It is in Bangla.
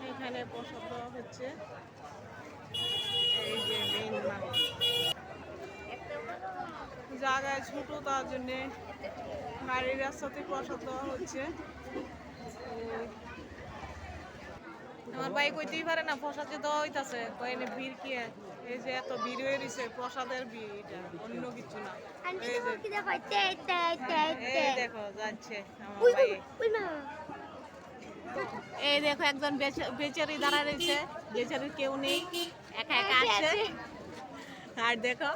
এখানে প্রসাদ দেওয়া হচ্ছে। এই যে মেইন মাঠ, জায়গায় ছোট, তার জন্যে গাড়ির রাস্তাতে প্রসাদ দেওয়া হচ্ছে। আমার ভাই কইতেই পারে না প্রসাদ যে দেওয়া হইতাছে, কয়েনে ভিড় কি, এই যে এত ভিড় হয়ে রয়েছে, প্রসাদের ভিড়, এটা অন্য কিছু না। এই দেখো যাচ্ছে আমার ভাই, এই দেখো একজন বেচারি দাঁড়া রয়েছে, বেচারির কেউ নেই, একা একা আসছে। আর দেখো